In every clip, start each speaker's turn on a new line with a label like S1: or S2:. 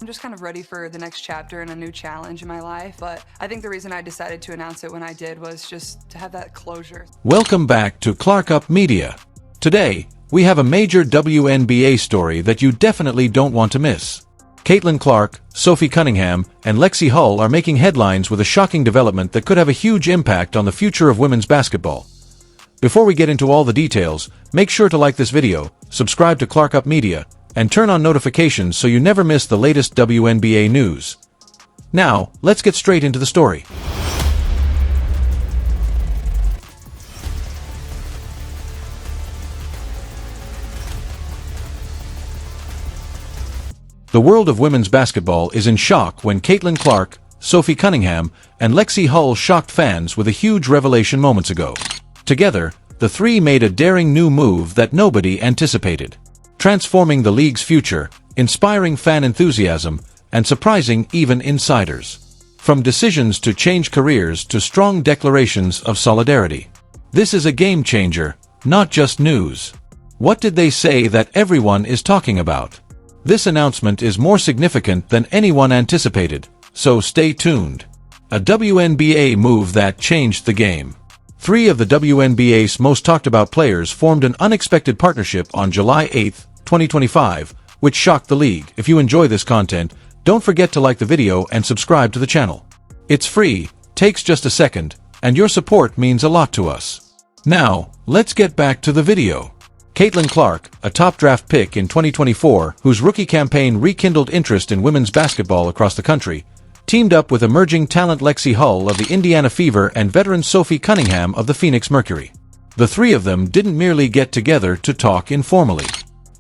S1: I'm just kind of ready for the next chapter and a new challenge in my life, but I think the reason I decided to announce it when I did was just to have that closure.
S2: Welcome back to Wnba Media. Today, we have a major WNBA story that you definitely don't want to miss. Caitlin Clark, Sophie Cunningham, and Lexie Hull are making headlines with a shocking development that could have a huge impact on the future of women's basketball. Before we get into all the details, make sure to like this video, subscribe to Wnba Media, and turn on notifications so you never miss the latest WNBA news. Now, let's get straight into the story. The world of women's basketball is in shock when Caitlin Clark, Sophie Cunningham, and Lexie Hull shocked fans with a huge revelation moments ago. Together, the three made a daring new move that nobody anticipated, transforming the league's future, inspiring fan enthusiasm, and surprising even insiders. From decisions to change careers to strong declarations of solidarity. This is a game changer, not just news. What did they say that everyone is talking about? This announcement is more significant than anyone anticipated, so stay tuned. A WNBA move that changed the game. Three of the WNBA's most talked about players formed an unexpected partnership on July 8, 2025, which shocked the league. If you enjoy this content, don't forget to like the video and subscribe to the channel. It's free, takes just a second, and your support means a lot to us. Now, let's get back to the video. Caitlin Clark, a top draft pick in 2024, whose rookie campaign rekindled interest in women's basketball across the country, teamed up with emerging talent Lexie Hull of the Indiana Fever and veteran Sophie Cunningham of the Phoenix Mercury. The three of them didn't merely get together to talk informally.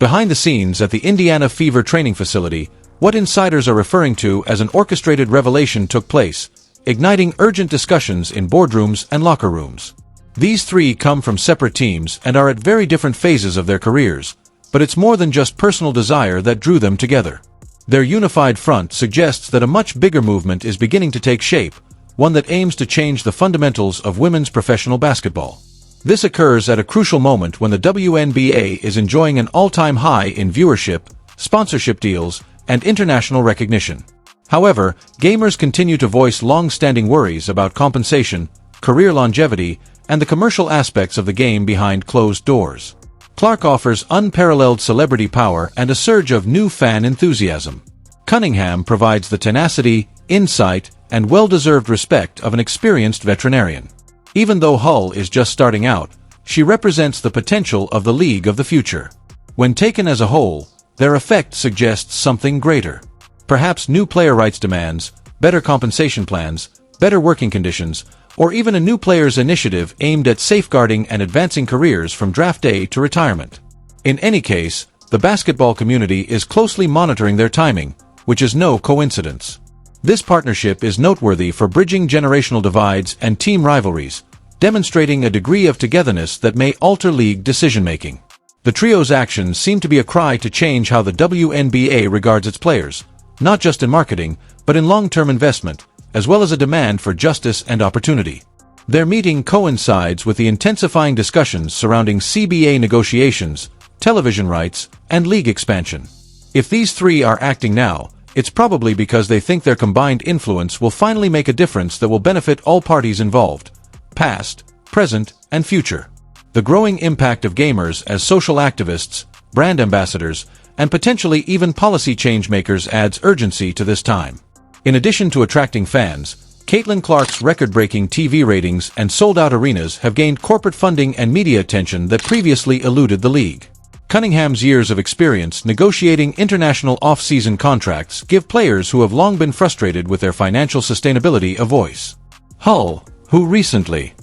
S2: Behind the scenes at the Indiana Fever training facility, what insiders are referring to as an orchestrated revelation took place, igniting urgent discussions in boardrooms and locker rooms. These three come from separate teams and are at very different phases of their careers, but it's more than just personal desire that drew them together. Their unified front suggests that a much bigger movement is beginning to take shape, one that aims to change the fundamentals of women's professional basketball. This occurs at a crucial moment when the WNBA is enjoying an all-time high in viewership, sponsorship deals, and international recognition. However, gamers continue to voice long-standing worries about compensation, career longevity, and the commercial aspects of the game behind closed doors. Clark offers unparalleled celebrity power and a surge of new fan enthusiasm. Cunningham provides the tenacity, insight, and well-deserved respect of an experienced veterinarian. Even though Hull is just starting out, she represents the potential of the league of the future. When taken as a whole, their effect suggests something greater. Perhaps new player rights demands, better compensation plans, better working conditions, or even a new players' initiative aimed at safeguarding and advancing careers from draft day to retirement. In any case, the basketball community is closely monitoring their timing, which is no coincidence. This partnership is noteworthy for bridging generational divides and team rivalries, demonstrating a degree of togetherness that may alter league decision-making. The trio's actions seem to be a cry to change how the WNBA regards its players, not just in marketing, but in long-term investment, as well as a demand for justice and opportunity. Their meeting coincides with the intensifying discussions surrounding CBA negotiations, television rights, and league expansion. If these three are acting now, it's probably because they think their combined influence will finally make a difference that will benefit all parties involved, past, present, and future. The growing impact of gamers as social activists, brand ambassadors, and potentially even policy change-makers adds urgency to this time. In addition to attracting fans, Caitlin Clark's record-breaking TV ratings and sold-out arenas have gained corporate funding and media attention that previously eluded the league. Cunningham's years of experience negotiating international off-season contracts give players who have long been frustrated with their financial sustainability a voice. Hull, who recently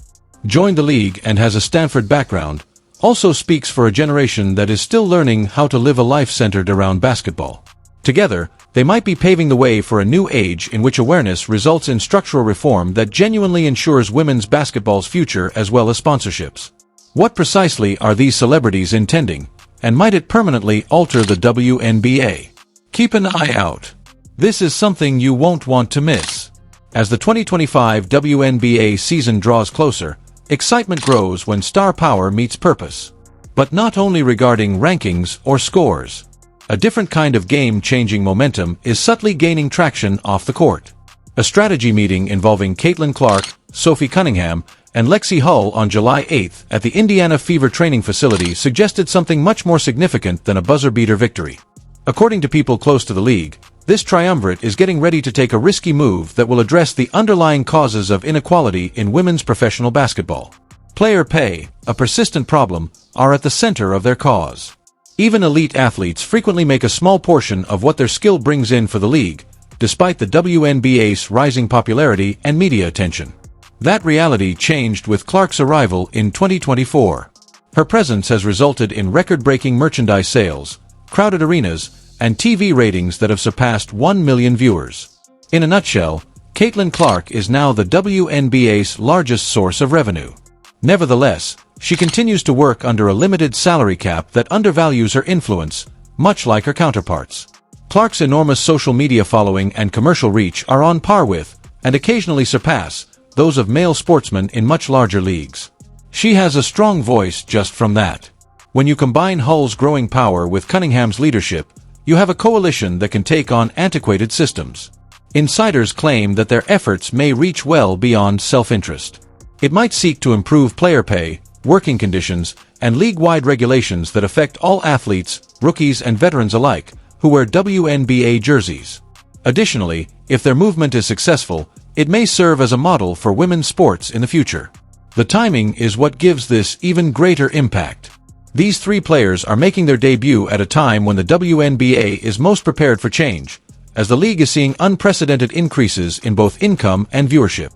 S2: joined the league and has a Stanford background, also speaks for a generation that is still learning how to live a life centered around basketball. Together, they might be paving the way for a new age in which awareness results in structural reform that genuinely ensures women's basketball's future as well as sponsorships. What precisely are these celebrities intending, and might it permanently alter the WNBA? Keep an eye out. This is something you won't want to miss. As the 2025 WNBA season draws closer, excitement grows when star power meets purpose. But not only regarding rankings or scores. A different kind of game-changing momentum is subtly gaining traction off the court. A strategy meeting involving Caitlin Clark, Sophie Cunningham, and Lexie Hull on July 8th at the Indiana Fever training facility suggested something much more significant than a buzzer-beater victory. According to people close to the league, this triumvirate is getting ready to take a risky move that will address the underlying causes of inequality in women's professional basketball. Player pay, a persistent problem, are at the center of their cause. Even elite athletes frequently make a small portion of what their skill brings in for the league, despite the WNBA's rising popularity and media attention. That reality changed with Clark's arrival in 2024. Her presence has resulted in record-breaking merchandise sales, crowded arenas, and TV ratings that have surpassed 1 million viewers. In a nutshell, Caitlin Clark is now the WNBA's largest source of revenue. Nevertheless, she continues to work under a limited salary cap that undervalues her influence, much like her counterparts. Clark's enormous social media following and commercial reach are on par with, and occasionally surpass, those of male sportsmen in much larger leagues. She has a strong voice just from that. When you combine Hull's growing power with Cunningham's leadership, you have a coalition that can take on antiquated systems. Insiders claim that their efforts may reach well beyond self-interest. It might seek to improve player pay, working conditions, and league-wide regulations that affect all athletes, rookies and veterans alike, who wear WNBA jerseys. Additionally, if their movement is successful, it may serve as a model for women's sports in the future. The timing is what gives this even greater impact. These three players are making their debut at a time when the WNBA is most prepared for change, as the league is seeing unprecedented increases in both income and viewership.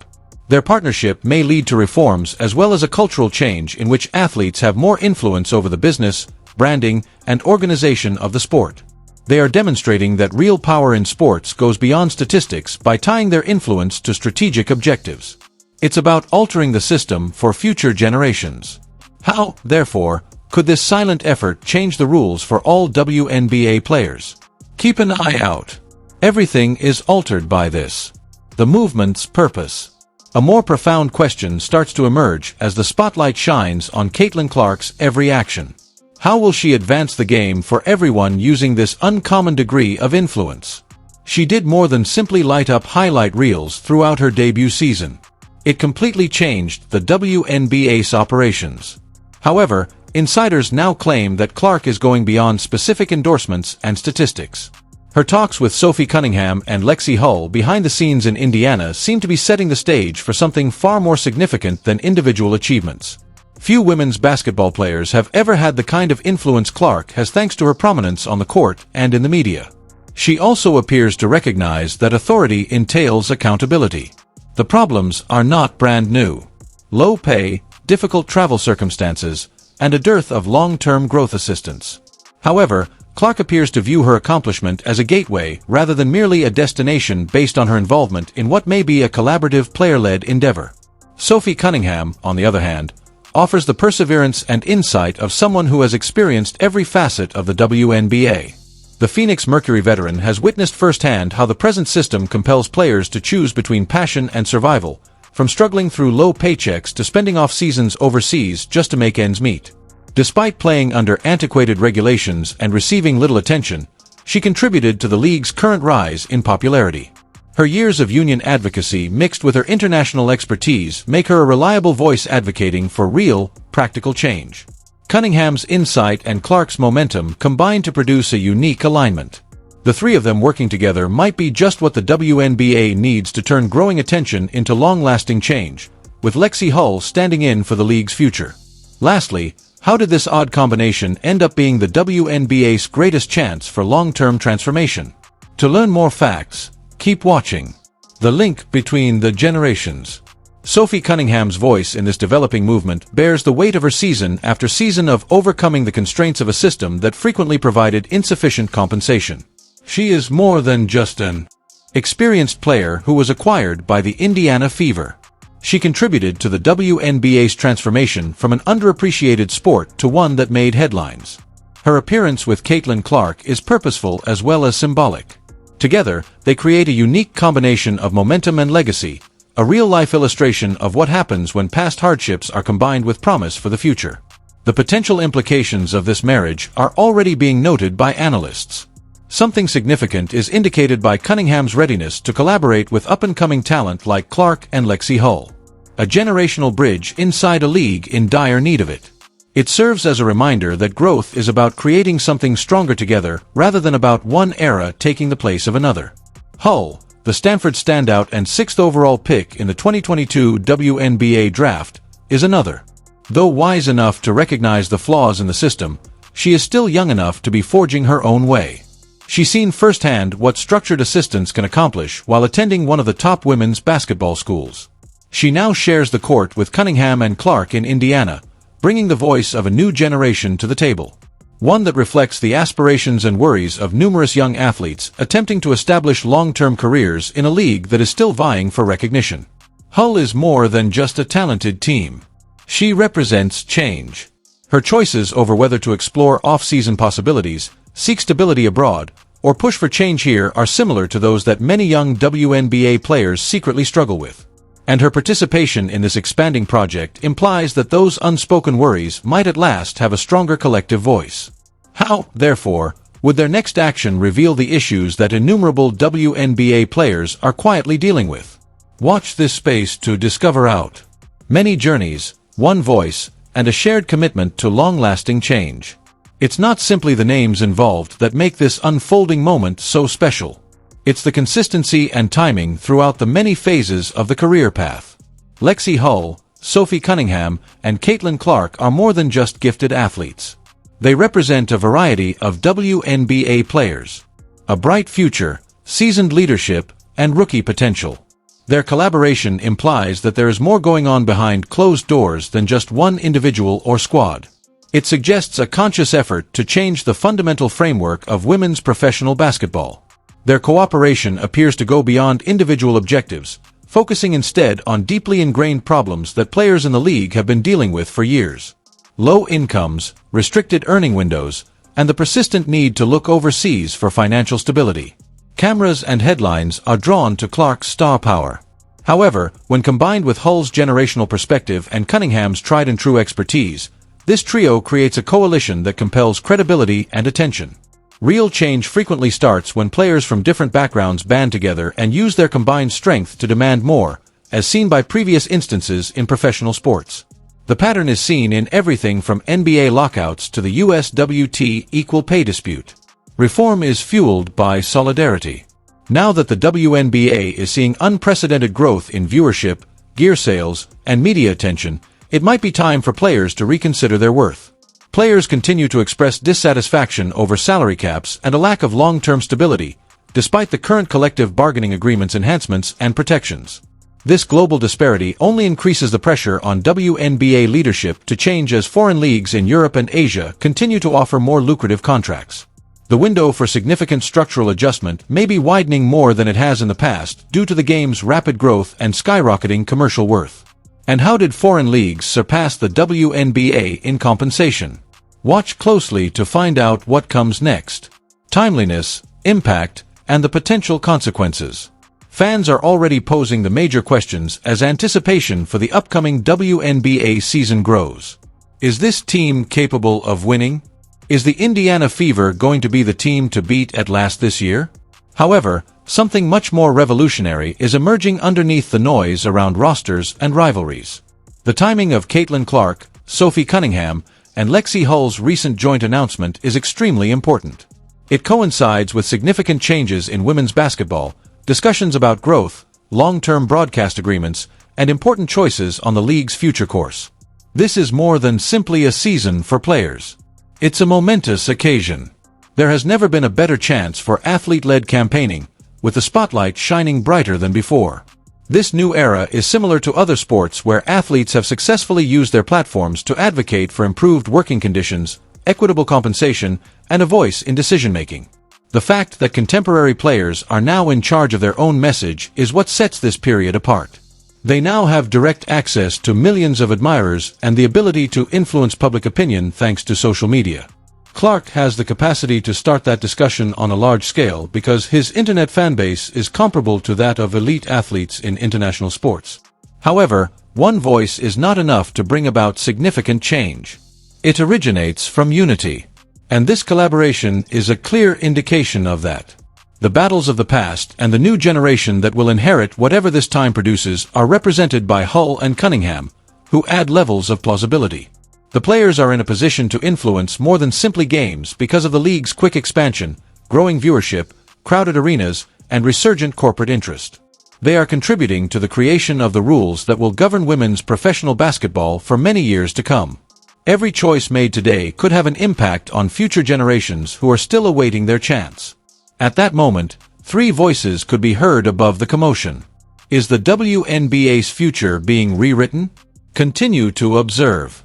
S2: Their partnership may lead to reforms as well as a cultural change in which athletes have more influence over the business, branding, and organization of the sport. They are demonstrating that real power in sports goes beyond statistics by tying their influence to strategic objectives. It's about altering the system for future generations. How, therefore, could this silent effort change the rules for all WNBA players? Keep an eye out. Everything is altered by this. The movement's purpose. A more profound question starts to emerge as the spotlight shines on Caitlin Clark's every action. How will she advance the game for everyone using this uncommon degree of influence? She did more than simply light up highlight reels throughout her debut season. It completely changed the WNBA's operations. However, insiders now claim that Clark is going beyond specific endorsements and statistics. Her talks with Sophie Cunningham and Lexie Hull behind the scenes in Indiana seem to be setting the stage for something far more significant than individual achievements. Few women's basketball players have ever had the kind of influence Clark has thanks to her prominence on the court and in the media. She also appears to recognize that authority entails accountability. The problems are not brand new. Low pay, difficult travel circumstances, and a dearth of long-term growth assistance. However, Clark appears to view her accomplishment as a gateway rather than merely a destination based on her involvement in what may be a collaborative player-led endeavor. Sophie Cunningham, on the other hand, offers the perseverance and insight of someone who has experienced every facet of the WNBA. The Phoenix Mercury veteran has witnessed firsthand how the present system compels players to choose between passion and survival, from struggling through low paychecks to spending off seasons overseas just to make ends meet. Despite playing under antiquated regulations and receiving little attention, she contributed to the league's current rise in popularity. Her years of union advocacy mixed with her international expertise make her a reliable voice advocating for real, practical change. Cunningham's insight and Clark's momentum combine to produce a unique alignment. The three of them working together might be just what the WNBA needs to turn growing attention into long-lasting change, with Lexie Hull standing in for the league's future. Lastly, how did this odd combination end up being the WNBA's greatest chance for long-term transformation? To learn more facts, keep watching. The link between the generations. Sophie Cunningham's voice in this developing movement bears the weight of her season after season of overcoming the constraints of a system that frequently provided insufficient compensation. She is more than just an experienced player who was acquired by the Indiana Fever. She contributed to the WNBA's transformation from an underappreciated sport to one that made headlines. Her appearance with Caitlin Clark is purposeful as well as symbolic. Together, they create a unique combination of momentum and legacy, a real-life illustration of what happens when past hardships are combined with promise for the future. The potential implications of this marriage are already being noted by analysts. Something significant is indicated by Cunningham's readiness to collaborate with up-and-coming talent like Clark and Lexie Hull. A generational bridge inside a league in dire need of it. It serves as a reminder that growth is about creating something stronger together rather than about one era taking the place of another. Hull, the Stanford standout and 6th overall pick in the 2022 WNBA draft, is another. Though wise enough to recognize the flaws in the system, she is still young enough to be forging her own way. She's seen firsthand what structured assistance can accomplish while attending one of the top women's basketball schools. She now shares the court with Cunningham and Clark in Indiana, bringing the voice of a new generation to the table. One that reflects the aspirations and worries of numerous young athletes attempting to establish long-term careers in a league that is still vying for recognition. Hull is more than just a talented team. She represents change. Her choices over whether to explore off-season possibilities, seek stability abroad, or push for change here are similar to those that many young WNBA players secretly struggle with. And her participation in this expanding project implies that those unspoken worries might at last have a stronger collective voice. How, therefore, would their next action reveal the issues that innumerable WNBA players are quietly dealing with? Watch this space to discover out. Many journeys, one voice, and a shared commitment to long-lasting change. It's not simply the names involved that make this unfolding moment so special. It's the consistency and timing throughout the many phases of the career path. Lexie Hull, Sophie Cunningham, and Caitlin Clark are more than just gifted athletes. They represent a variety of WNBA players. A bright future, seasoned leadership, and rookie potential. Their collaboration implies that there is more going on behind closed doors than just one individual or squad. It suggests a conscious effort to change the fundamental framework of women's professional basketball. Their cooperation appears to go beyond individual objectives, focusing instead on deeply ingrained problems that players in the league have been dealing with for years. Low incomes, restricted earning windows, and the persistent need to look overseas for financial stability. Cameras and headlines are drawn to Clark's star power. However, when combined with Hull's generational perspective and Cunningham's tried-and-true expertise, this trio creates a coalition that compels credibility and attention. Real change frequently starts when players from different backgrounds band together and use their combined strength to demand more, as seen by previous instances in professional sports. The pattern is seen in everything from NBA lockouts to the USWT equal pay dispute. Reform is fueled by solidarity. Now that the WNBA is seeing unprecedented growth in viewership, gear sales, and media attention, it might be time for players to reconsider their worth. Players continue to express dissatisfaction over salary caps and a lack of long-term stability, despite the current collective bargaining agreement's enhancements and protections. This global disparity only increases the pressure on WNBA leadership to change as foreign leagues in Europe and Asia continue to offer more lucrative contracts. The window for significant structural adjustment may be widening more than it has in the past due to the game's rapid growth and skyrocketing commercial worth. And how did foreign leagues surpass the WNBA in compensation? Watch closely to find out what comes next. Timeliness, impact, and the potential consequences. Fans are already posing the major questions as anticipation for the upcoming WNBA season grows. Is this team capable of winning? Is the Indiana Fever going to be the team to beat at last this year? However, something much more revolutionary is emerging underneath the noise around rosters and rivalries. The timing of Caitlin Clark, Sophie Cunningham, and Lexie Hull's recent joint announcement is extremely important. It coincides with significant changes in women's basketball, discussions about growth, long-term broadcast agreements, and important choices on the league's future course. This is more than simply a season for players. It's a momentous occasion. There has never been a better chance for athlete-led campaigning, with the spotlight shining brighter than before. This new era is similar to other sports where athletes have successfully used their platforms to advocate for improved working conditions, equitable compensation, and a voice in decision-making. The fact that contemporary players are now in charge of their own message is what sets this period apart. They now have direct access to millions of admirers and the ability to influence public opinion thanks to social media. Clark has the capacity to start that discussion on a large scale because his internet fanbase is comparable to that of elite athletes in international sports. However, one voice is not enough to bring about significant change. It originates from unity. And this collaboration is a clear indication of that. The battles of the past and the new generation that will inherit whatever this time produces are represented by Hull and Cunningham, who add levels of plausibility. The players are in a position to influence more than simply games because of the league's quick expansion, growing viewership, crowded arenas, and resurgent corporate interest. They are contributing to the creation of the rules that will govern women's professional basketball for many years to come. Every choice made today could have an impact on future generations who are still awaiting their chance. At that moment, three voices could be heard above the commotion. Is the WNBA's future being rewritten? Continue to observe.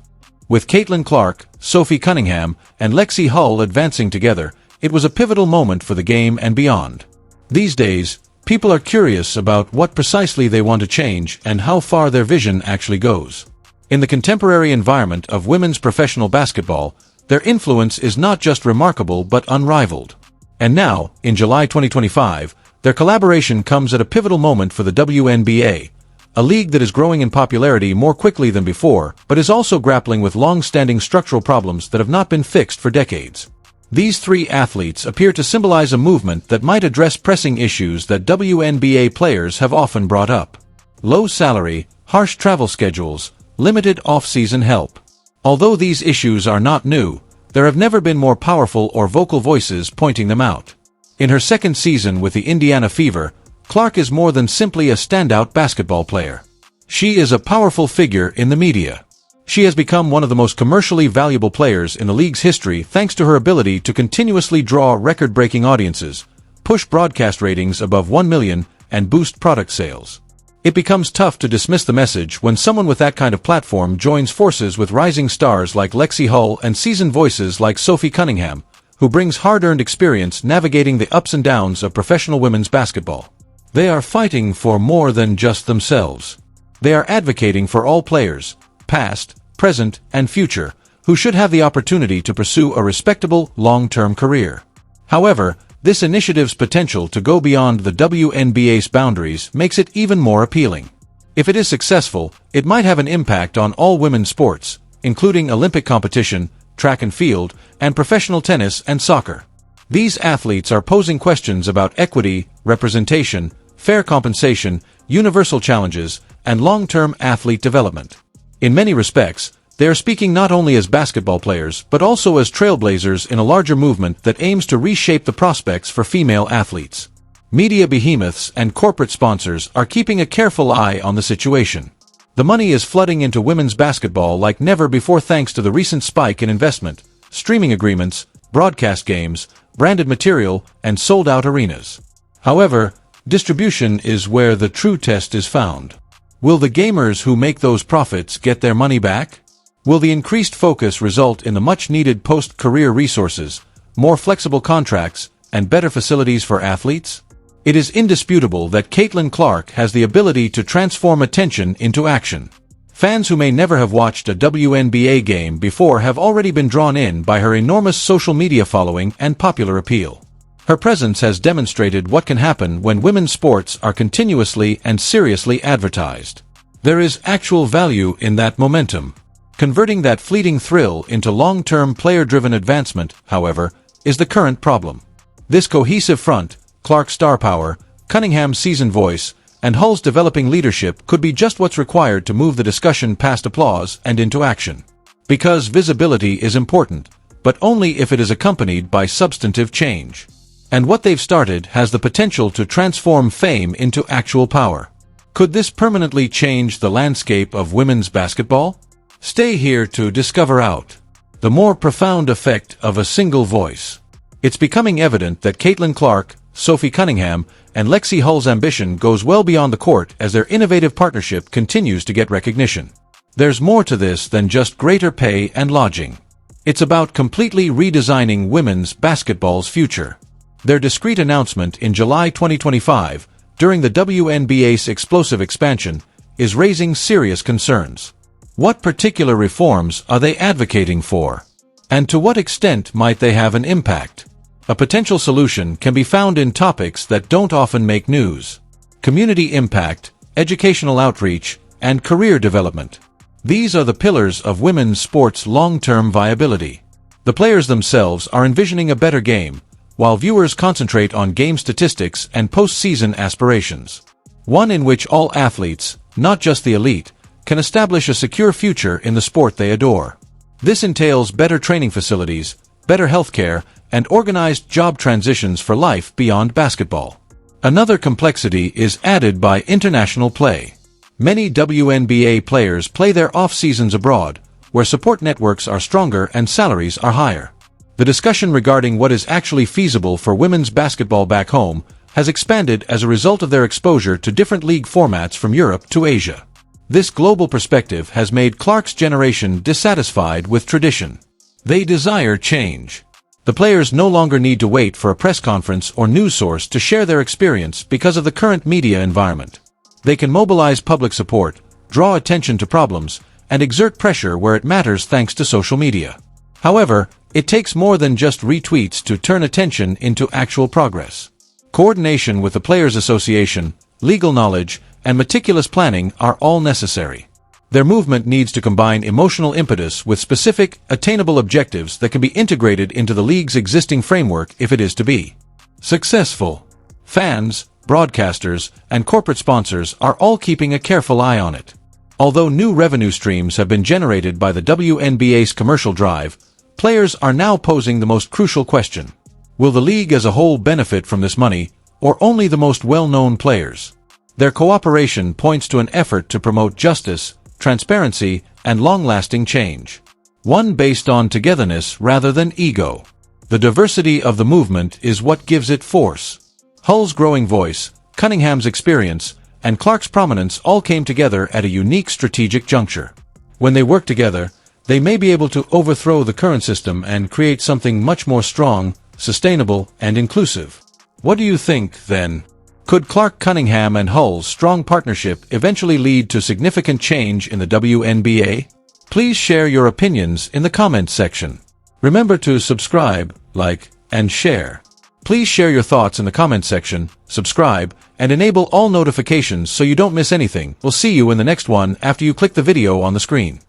S2: With Caitlin Clark, Sophie Cunningham, and Lexie Hull advancing together, it was a pivotal moment for the game and beyond. These days, people are curious about what precisely they want to change and how far their vision actually goes. In the contemporary environment of women's professional basketball, their influence is not just remarkable but unrivaled. And now, in July 2025, their collaboration comes at a pivotal moment for the WNBA, a league that is growing in popularity more quickly than before, but is also grappling with long-standing structural problems that have not been fixed for decades. These three athletes appear to symbolize a movement that might address pressing issues that WNBA players have often brought up. Low salary, harsh travel schedules, limited off-season help. Although these issues are not new, there have never been more powerful or vocal voices pointing them out. In her second season with the Indiana Fever, Clark is more than simply a standout basketball player. She is a powerful figure in the media. She has become one of the most commercially valuable players in the league's history thanks to her ability to continuously draw record-breaking audiences, push broadcast ratings above 1 million, and boost product sales. It becomes tough to dismiss the message when someone with that kind of platform joins forces with rising stars like Lexie Hull and seasoned voices like Sophie Cunningham, who brings hard-earned experience navigating the ups and downs of professional women's basketball. They are fighting for more than just themselves. They are advocating for all players, past, present, and future, who should have the opportunity to pursue a respectable, long-term career. However, this initiative's potential to go beyond the WNBA's boundaries makes it even more appealing. If it is successful, it might have an impact on all women's sports, including Olympic competition, track and field, and professional tennis and soccer. These athletes are posing questions about equity, representation, fair compensation, universal challenges, and long-term athlete development. In many respects, they are speaking not only as basketball players but also as trailblazers in a larger movement that aims to reshape the prospects for female athletes. Media behemoths and corporate sponsors are keeping a careful eye on the situation. The money is flooding into women's basketball like never before thanks to the recent spike in investment, streaming agreements, broadcast games, branded material, and sold-out arenas. However, distribution is where the true test is found. Will the gamers who make those profits get their money back? Will the increased focus result in the much-needed post-career resources, more flexible contracts, and better facilities for athletes? It is indisputable that Caitlin Clark has the ability to transform attention into action. Fans who may never have watched a WNBA game before have already been drawn in by her enormous social media following and popular appeal. Her presence has demonstrated what can happen when women's sports are continuously and seriously advertised. There is actual value in that momentum. Converting that fleeting thrill into long-term player-driven advancement, however, is the current problem. This cohesive front, Clark's star power, Cunningham's seasoned voice, and Hull's developing leadership could be just what's required to move the discussion past applause and into action. Because visibility is important, but only if it is accompanied by substantive change. And what they've started has the potential to transform fame into actual power. Could this permanently change the landscape of women's basketball? Stay here to discover out the more profound effect of a single voice. It's becoming evident that Caitlin Clark, Sophie Cunningham, and Lexie Hull's ambition goes well beyond the court as their innovative partnership continues to get recognition. There's more to this than just greater pay and lodging. It's about completely redesigning women's basketball's future. Their discreet announcement in July 2025, during the WNBA's explosive expansion, is raising serious concerns. What particular reforms are they advocating for? And to what extent might they have an impact? A potential solution can be found in topics that don't often make news: community impact, educational outreach, and career development. These are the pillars of women's sports' long-term viability. The players themselves are envisioning a better game, while viewers concentrate on game statistics and postseason aspirations. One in which all athletes, not just the elite, can establish a secure future in the sport they adore. This entails better training facilities, better healthcare, and organized job transitions for life beyond basketball. Another complexity is added by international play. Many WNBA players play their off-seasons abroad, where support networks are stronger and salaries are higher. The discussion regarding what is actually feasible for women's basketball back home has expanded as a result of their exposure to different league formats from Europe to Asia. This global perspective has made Clark's generation dissatisfied with tradition. They desire change. The players no longer need to wait for a press conference or news source to share their experience because of the current media environment. They can mobilize public support, draw attention to problems, and exert pressure where it matters thanks to social media. However, it takes more than just retweets to turn attention into actual progress. Coordination with the Players Association, legal knowledge, and meticulous planning are all necessary. Their movement needs to combine emotional impetus with specific, attainable objectives that can be integrated into the league's existing framework if it is to be successful. Fans, broadcasters, and corporate sponsors are all keeping a careful eye on it. Although new revenue streams have been generated by the WNBA's commercial drive, players are now posing the most crucial question. Will the league as a whole benefit from this money, or only the most well-known players? Their cooperation points to an effort to promote justice, transparency, and long-lasting change. One based on togetherness rather than ego. The diversity of the movement is what gives it force. Hull's growing voice, Cunningham's experience, and Clark's prominence all came together at a unique strategic juncture. When they work together, they may be able to overthrow the current system and create something much more strong, sustainable, and inclusive. What do you think, then? Could Clark Cunningham and Hull's strong partnership eventually lead to significant change in the WNBA? Please share your opinions in the comments section. Remember to subscribe, like, and share. Please share your thoughts in the comments section, subscribe, and enable all notifications so you don't miss anything. We'll see you in the next one after you click the video on the screen.